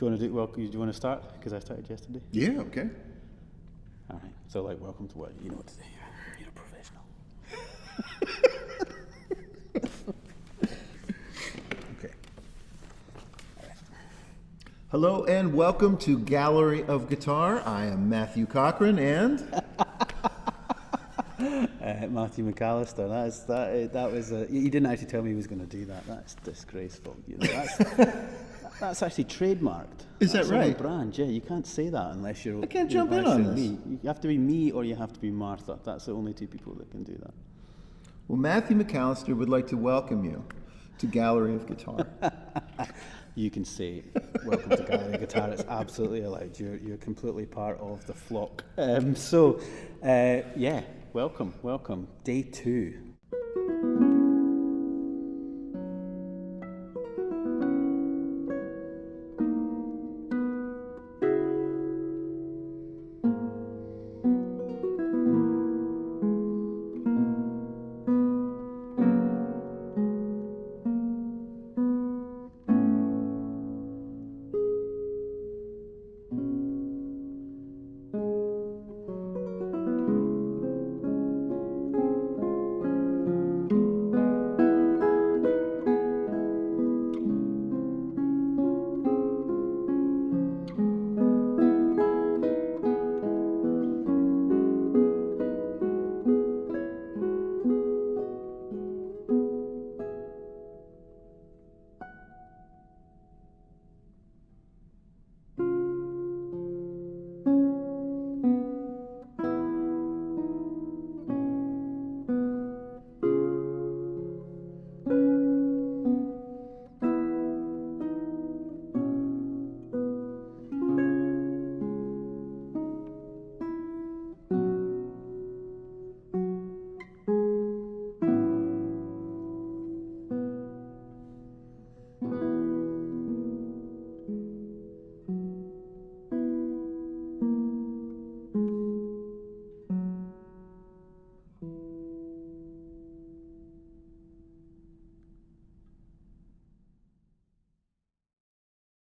you want to do? Well, do you want to start? Because I started yesterday. Yeah. Okay. All right. So, like, welcome to what you know what to say. You're a professional. Okay. All right. Hello and welcome to Gallery of Guitar. I am Matthew Cochran and Matthew McAllister. That was. He didn't actually tell me he was going to do that. That's disgraceful. You know, that's actually trademarked. Is that that's right? On the brand, yeah. You can't say that unless you're. I can't jump in on this. Me. You have to be me or you have to be Martha. That's the only two people that can do that. Well, Matthew McAllister would like to welcome you to Gallery of Guitar. You can say, welcome to Gallery of Guitar. It's absolutely allowed. You're completely part of the flock. Yeah, welcome. Day 2.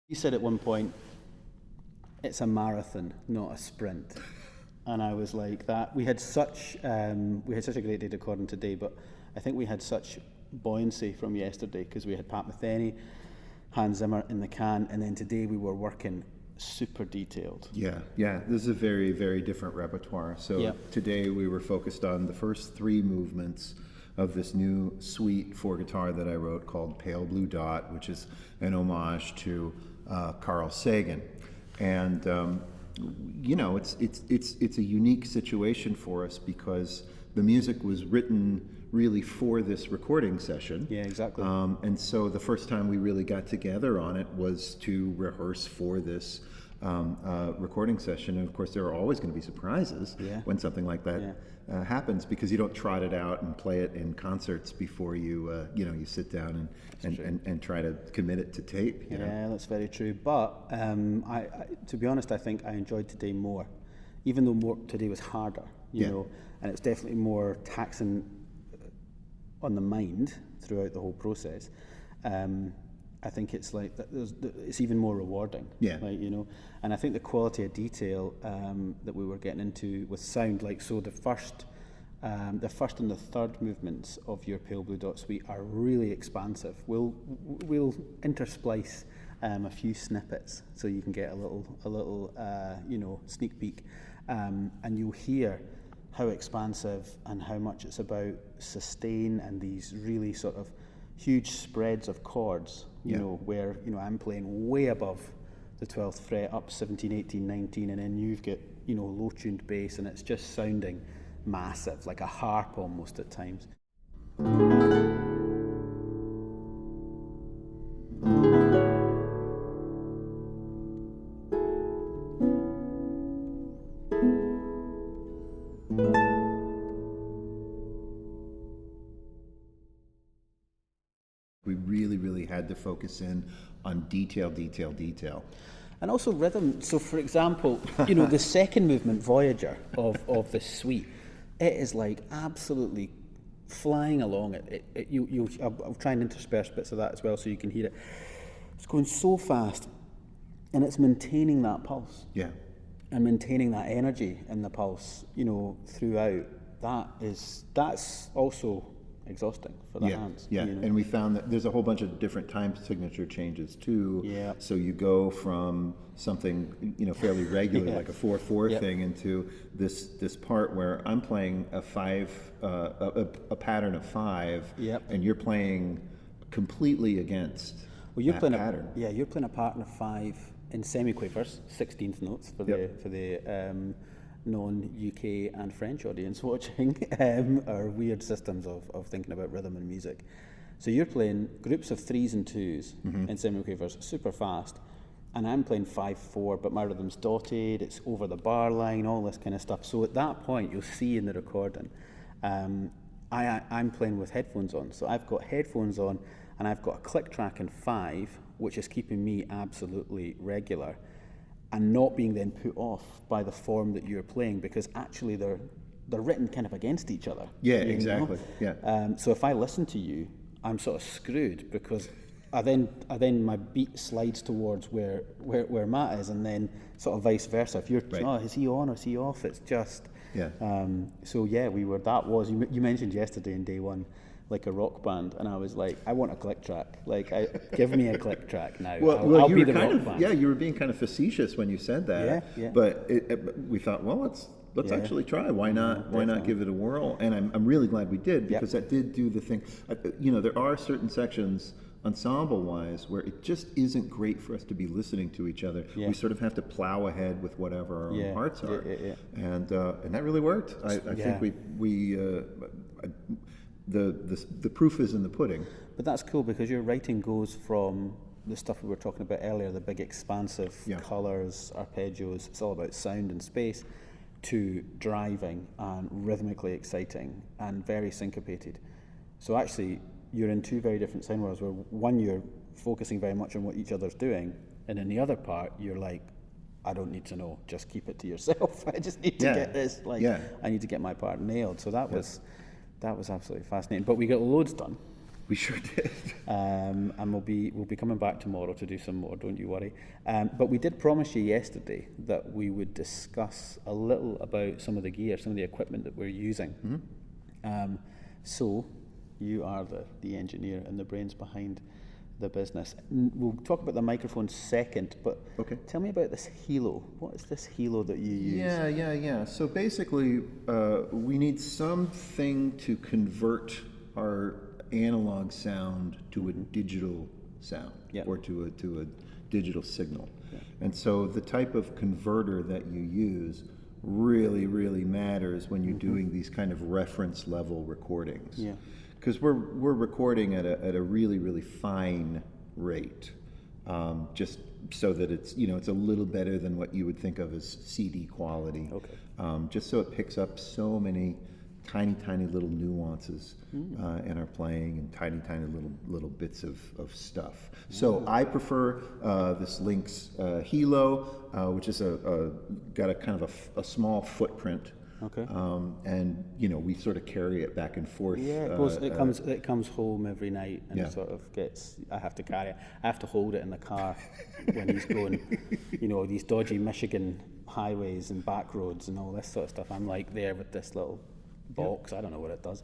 You said at one point, it's a marathon, not a sprint. And I was like that. We had such a great day to Cochran today, but I think we had such buoyancy from yesterday because we had Pat Metheny, Hans Zimmer in the can, and then today we were working super detailed. Yeah. This is a very, very different repertoire. So Today we were focused on the first 3 movements of this new suite for guitar that I wrote called Pale Blue Dot, which is an homage to Carl Sagan. And it's a unique situation for us because the music was written really for this recording session. Yeah, exactly. And so the first time we really got together on it was to rehearse for this recording session. And of course, there are always going to be surprises when something like that happens, because you don't trot it out and play it in concerts before you sit down and try to commit it to tape. You know? That's very true. But I, to be honest, I think I enjoyed today more, even though today was harder. You know, and it's definitely more taxing on the mind throughout the whole process. I think it's like it's even more rewarding. And I think the quality of detail that we were getting into with sound, like so, the first and the third movements of your Pale Blue Dot suite are really expansive. We'll intersplice a few snippets so you can get a little sneak peek, and you'll hear how expansive and how much it's about sustain and these really sort of huge spreads of chords, where, I'm playing way above the 12th fret, up 17, 18, 19, and then you've got, low-tuned bass, and it's just sounding massive, like a harp almost at times. We really had to focus in on detail. And also rhythm. So, for example, the second movement, Voyager, of the suite, it is like absolutely flying along. I'll try and intersperse bits of that as well so you can hear it. It's going so fast. And it's maintaining that pulse. Yeah. And maintaining that energy in the pulse, you know, throughout. That's also exhausting for the hands. Yeah, you know? And we found that there's a whole bunch of different time signature changes too. Yeah. So you go from something, you know, fairly regular, like a 4/4 thing, into this part where I'm playing a 5, a pattern of 5, and you're playing completely against you're that playing pattern. You're playing a pattern of 5 in semiquavers, 16th notes for the non-UK and French audience watching our weird systems of thinking about rhythm and music. So you're playing groups of 3s and 2s in semiquavers, super fast, and I'm playing 5/4, but my rhythm's dotted, it's over the bar line, all this kind of stuff. So at that point, you'll see in the recording, I'm playing with headphones on. So I've got headphones on, and I've got a click track in 5, which is keeping me absolutely regular, and not being then put off by the form that you're playing, because actually they're written kind of against each other. Yeah, exactly. Know? Yeah. So if I listen to you, I'm sort of screwed, because I then my beat slides towards where Matt is, and then sort of vice versa. If you're is he on or is he off? It's just so you mentioned yesterday in day one, like a rock band, and I was like, I want a click track. Like, give me a click track now. I'll be the rock band. Yeah, you were being kind of facetious when you said that. Yeah. But we thought, well, let's actually try. Why not? Why not give it a whirl? And I'm really glad we did, because that did do the thing. You know, there are certain sections, ensemble-wise, where it just isn't great for us to be listening to each other. We sort of have to plow ahead with whatever our own parts are, and that really worked. I think the proof is in the pudding. But that's cool, because your writing goes from the stuff we were talking about earlier, the big expansive colours, arpeggios, it's all about sound and space, to driving and rhythmically exciting and very syncopated. So actually, you're in two very different sound worlds, where one, you're focusing very much on what each other's doing, and in the other part, you're like, I don't need to know, just keep it to yourself. I just need to get this, I need to get my part nailed. So that was absolutely fascinating. But we got loads done. We sure did. And we'll be coming back tomorrow to do some more, don't you worry. But we did promise you yesterday that we would discuss a little about some of the gear, some of the equipment that we're using. So you are the engineer and the brains behind the business. We'll talk about the microphone second, but tell me about this Hilo. What is this Hilo that you use? Yeah. So basically, we need something to convert our analog sound to a digital sound, or to a digital signal. And so the type of converter that you use really, really matters when you're doing these kind of reference level recordings. Because we're recording at a really, really fine rate, just so that it's a little better than what you would think of as CD quality. Just so it picks up so many tiny little nuances in our playing, and tiny little bits of stuff. So I prefer this Lynx Hilo, which is got a kind of a small footprint. And we sort of carry it back and forth. It comes home every night, and it sort of gets. I have to carry it. I have to hold it in the car when he's going, these dodgy Michigan highways and back roads and all this sort of stuff. I'm like there with this little box. I don't know what it does.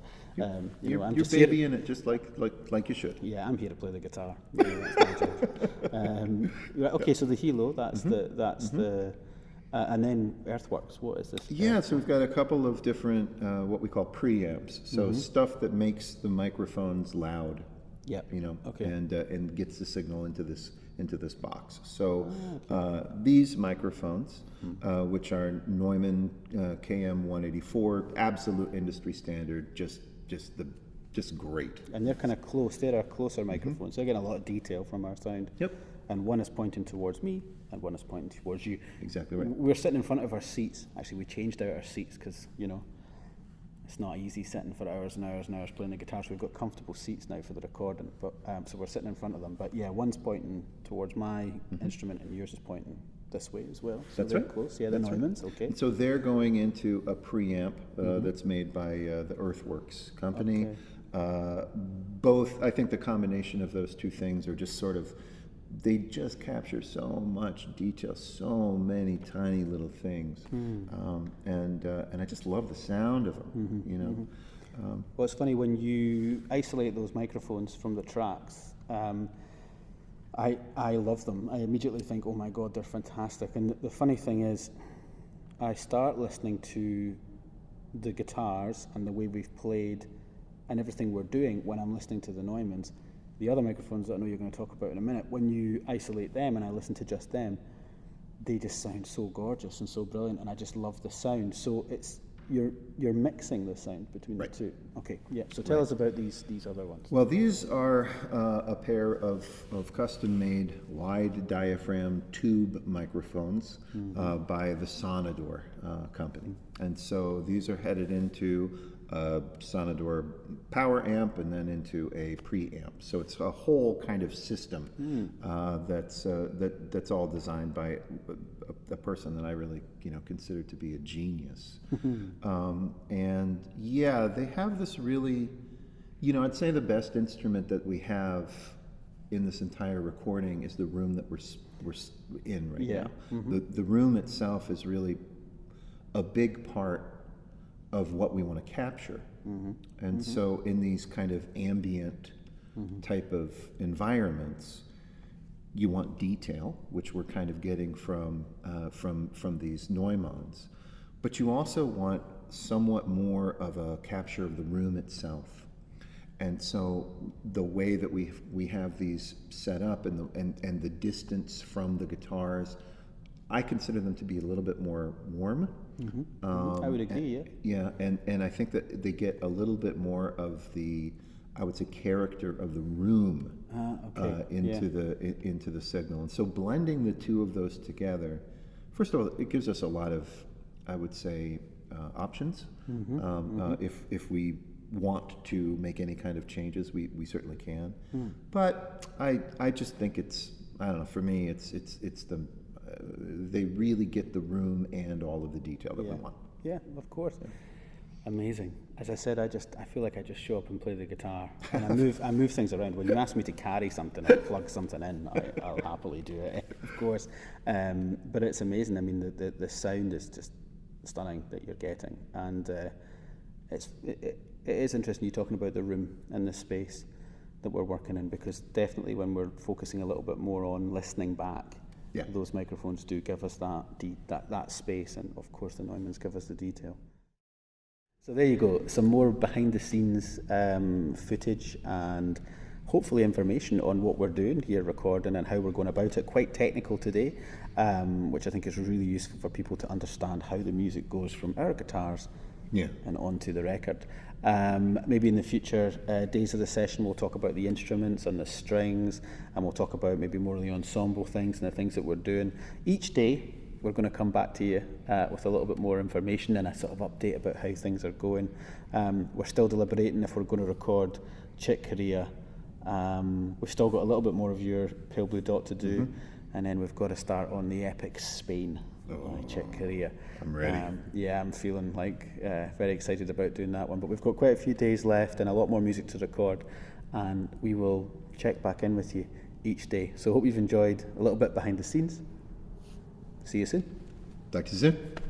You're just babying it just like you should. Yeah, I'm here to play the guitar. That's my job. So the Hilo, that's the. And then Earthworks, what is this? So we've got a couple of different what we call preamps. So stuff that makes the microphones loud. And gets the signal into this box. So these microphones, which are Neumann KM184, absolute industry standard, just great. And they're kind of close. They're our closer microphones. They're getting a lot of detail from our sound. And one is pointing towards me, and one is pointing towards you. Exactly right. We're sitting in front of our seats. Actually, we changed out our seats because, it's not easy sitting for hours and hours and hours playing the guitar. So we've got comfortable seats now for the recording. But so we're sitting in front of them. But one's pointing towards my instrument, and yours is pointing this way as well. So that's they're right. close. Yeah, the Neumanns. Okay. So they're going into a preamp that's made by the Earthworks company. Both, I think the combination of those two things are just sort of they just capture so much detail, so many tiny little things, and I just love the sound of them. You know. Well, it's funny when you isolate those microphones from the tracks. I love them. I immediately think, oh my God, they're fantastic. And the funny thing is, I start listening to the guitars and the way we've played and everything we're doing when I'm listening to the Neumanns. The other microphones that I know you're going to talk about in a minute, when you isolate them and I listen to just them, they just sound so gorgeous and so brilliant, and I just love the sound. So it's you're mixing the sound between the two. Okay, yeah. So tell us about these other ones. Well, these are a pair of custom-made wide diaphragm tube microphones by the Sonador company, and so these are headed into a Sonador power amp and then into a preamp. So it's a whole kind of system that's all designed by a person that I really consider to be a genius. And yeah, they have this really, I'd say the best instrument that we have in this entire recording is the room that we're in right now. The room itself is really a big part of what we want to capture. And so in these kind of ambient type of environments, you want detail, which we're kind of getting from these Neumanns, but you also want somewhat more of a capture of the room itself. And so the way that we have these set up and the distance from the guitars, I consider them to be a little bit more warm. I would agree, yeah. And I think that they get a little bit more of the, I would say, character of the room into the signal. And so blending the two of those together, first of all, it gives us a lot of, I would say, options. If we want to make any kind of changes, we certainly can. But I just think it's, I don't know, for me, it's the they really get the room and all of the detail that we want. Yeah, of course. Amazing. As I said, I feel like I just show up and play the guitar, and I move things around. When you ask me to carry something or plug something in, I'll happily do it, of course. But it's amazing. I mean, the sound is just stunning that you're getting, and it is interesting you talking about the room and the space that we're working in, because definitely when we're focusing a little bit more on listening back, those microphones do give us that space, and of course the Neumanns give us the detail. So there you go, some more behind the scenes footage and hopefully information on what we're doing here recording and how we're going about it. Quite technical today, which I think is really useful for people to understand how the music goes from our guitars and onto the record. Maybe in the future days of the session we'll talk about the instruments and the strings, and we'll talk about maybe more of the ensemble things and the things that we're doing. Each day we're going to come back to you with a little bit more information and a sort of update about how things are going. We're still deliberating if we're going to record Czech Korea. We've still got a little bit more of your Pale Blue Dot to do, and then we've got to start on the epic Spain. Czech Korea. I'm ready. I'm feeling like very excited about doing that one, but we've got quite a few days left and a lot more music to record, and we will check back in with you each day. So hope you've enjoyed a little bit behind the scenes. See you soon. Talk to you soon.